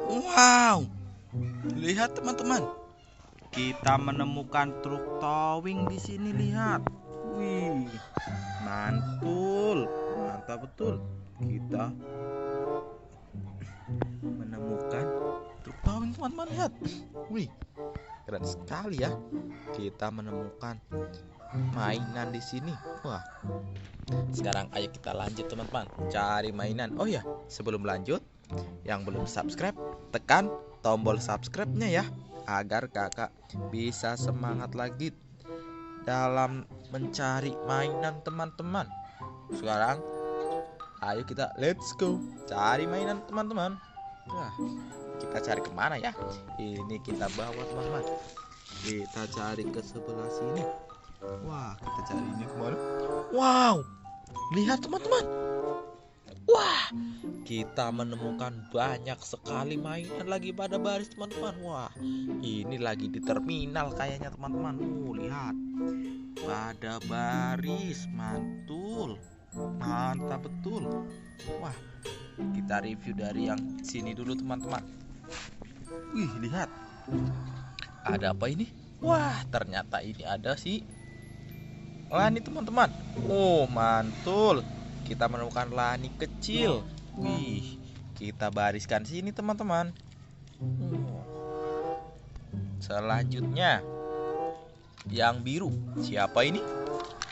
Wow, lihat teman-teman, kita menemukan truk towing di sini. Lihat, wih, mantul, mantap betul. Kita menemukan truk towing, teman-teman. Lihat, wih, keren sekali ya. Kita menemukan mainan di sini. Wah, sekarang ayo kita lanjut teman-teman, cari mainan. Oh ya, sebelum lanjut, yang belum subscribe, tekan tombol subscribe-nya ya, agar kakak bisa semangat lagi dalam mencari mainan teman-teman. Sekarang ayo kita let's go cari mainan teman-teman. Nah, kita cari kemana ya? Ini kita bawa teman-teman. Kita cari ke sebelah sini. Wah, kita cari ini kemana? Wow, lihat teman-teman. Wah, kita menemukan banyak sekali mainan lagi pada baris teman-teman. Wah, ini lagi di terminal kayaknya teman-teman. Lihat, pada baris, mantul, mantap betul. Wah, kita review dari yang sini dulu teman-teman. Wih, lihat, ada apa ini? Wah, ternyata ini ada si Lani teman-teman. Oh, mantul. Kita menemukan Lani kecil. Wih, kita bariskan sini teman-teman. Selanjutnya yang biru. Siapa ini?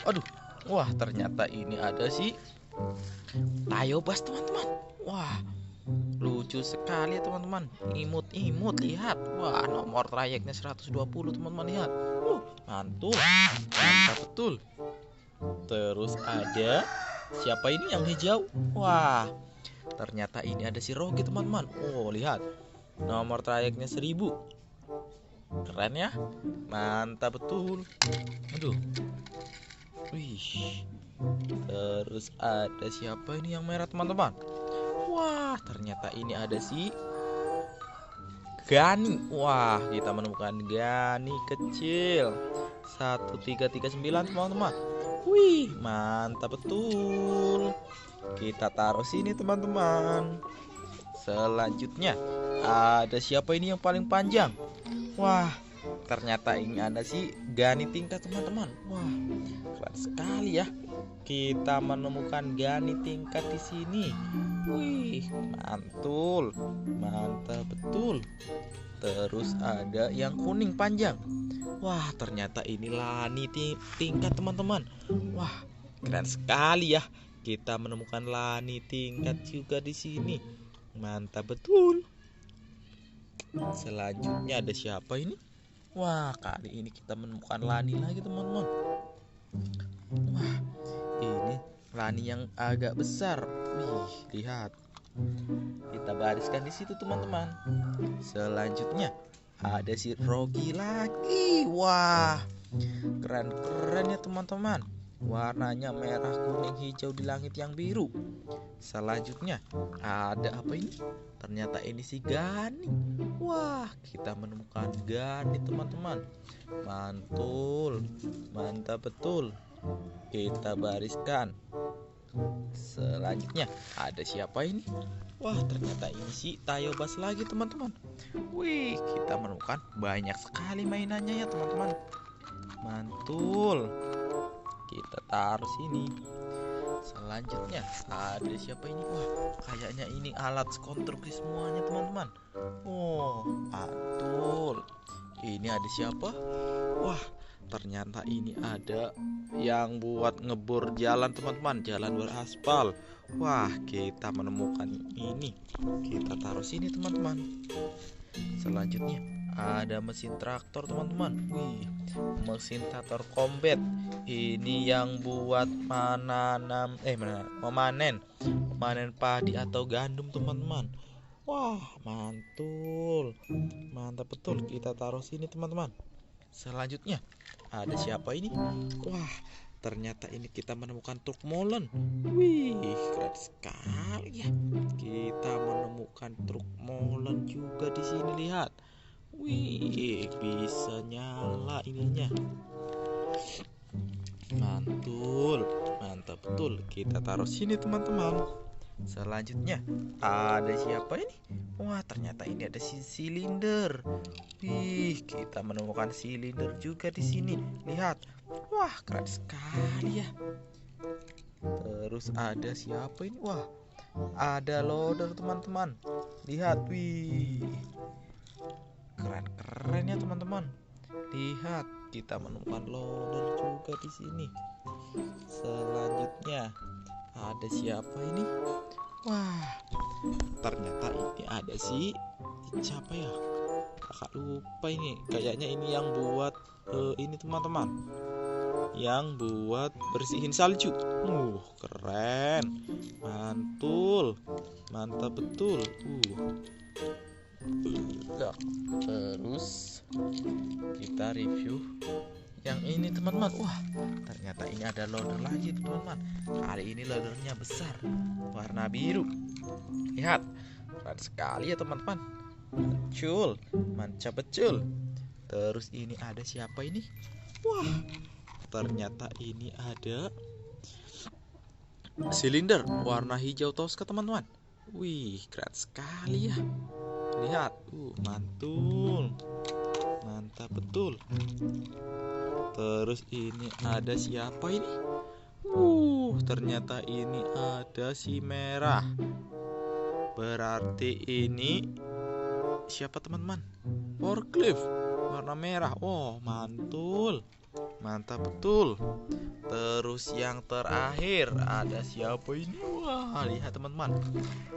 Aduh, wah, ternyata ini ada si Tayobas teman-teman. Wah, lucu sekali ya teman-teman. Imut-imut, lihat. Wah, nomor trayeknya 120 teman-teman, lihat. Mantul, mantap betul. Terus ada siapa ini yang hijau? Wah, ternyata ini ada si Rogi teman-teman. Oh, lihat, nomor trayeknya 1000. Keren ya, mantap betul. Aduh, wih. Terus ada siapa ini yang merah teman-teman? Wah, ternyata ini ada si Gani. Wah, kita menemukan Gani kecil 1339 teman-teman. Wih, mantap betul. Kita taruh sini teman-teman. Selanjutnya ada siapa ini yang paling panjang? Wah, ternyata ini ada si Gani tingkat teman-teman. Wah, keren sekali ya. Kita menemukan Gani tingkat di sini. Wih, mantul, mantap betul. Terus ada yang kuning panjang. Wah, ternyata ini Lani tingkat teman-teman. Wah, keren sekali ya. Kita menemukan Lani tingkat juga di sini. Mantap betul. Selanjutnya ada siapa ini? Wah, kali ini kita menemukan Lani lagi teman-teman. Wah, ini Lani yang agak besar. Wih, lihat. Kita bariskan di situ teman-teman. Selanjutnya ada si Rogi lagi. Wah, keren-keren ya teman-teman. Warnanya merah, kuning, hijau di langit yang biru. Selanjutnya ada apa ini? Ternyata ini si Gani. Wah, kita menemukan Gani teman-teman. Mantul, mantap betul. Kita bariskan. Selanjutnya ada siapa ini? Wah, ternyata ini si Tayobas lagi teman-teman. Wih, kita menemukan banyak sekali mainannya ya teman-teman. Mantul. Kita taruh sini. Selanjutnya ada siapa ini? Wah, kayaknya ini alat konstruksi semuanya teman-teman. Oh, mantul. Ini ada siapa? Wah, ternyata ini ada yang buat ngebor jalan teman-teman, jalan beraspal. Wah, kita menemukan ini. Kita taruh sini teman-teman. Selanjutnya ada mesin traktor teman-teman. Wih, mesin traktor combat. Ini yang buat memanen padi atau gandum teman-teman. Wah, mantul, mantap betul. Kita taruh sini teman-teman. Selanjutnya ada siapa ini? Wah, ternyata ini kita menemukan truk molen. Wih, keren sekali ya. Kita menemukan truk molen juga di sini, lihat. Wih, bisa nyala ininya. Mantul, mantap betul. Kita taruh sini teman-teman. Selanjutnya ada siapa ini? Wah, ternyata ini ada silinder. Wih, kita menemukan silinder juga di sini. Lihat. Wah, keren sekali ya. Terus ada siapa ini? Wah, ada loader teman-teman. Lihat, wih. Keren-keren ya teman-teman. Lihat, kita menemukan loader juga di sini. Selanjutnya ada siapa ini? Wah, ternyata ini ada siapa ya? Kakak lupa ini. Kayaknya ini yang buat ini teman-teman. Yang buat bersihin salju. Keren. Mantul. Mantap betul. Nah, terus kita review yang ini teman-teman. Wah, ternyata ini ada loader lagi teman-teman. Kali ini loadernya besar, warna biru. Lihat, keren sekali ya teman-teman. Mantap betul. Terus ini ada siapa ini? Wah, ternyata ini ada silinder warna hijau toska teman-teman. Wih, keren sekali ya. Lihat, mantul. Mantap betul. Terus ini ada siapa ini? Ternyata ini ada si merah. Berarti ini siapa teman-teman? Forklift warna merah. Mantul. Mantap betul. Terus yang terakhir ada siapa ini? Wah, lihat teman-teman.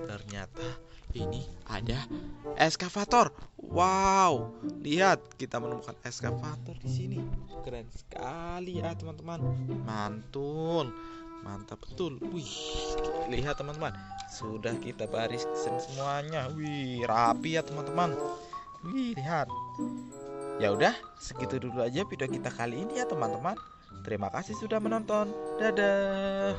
Ternyata ini ada eskavator. Wow, lihat kita menemukan eskavator di sini. Keren sekali ya teman-teman. Mantul, mantap betul. Wih, lihat teman-teman. Sudah kita barisin semuanya. Wih, rapi ya teman-teman. Wih, lihat. Ya udah, segitu dulu aja video kita kali ini ya teman-teman. Terima kasih sudah menonton. Dadah.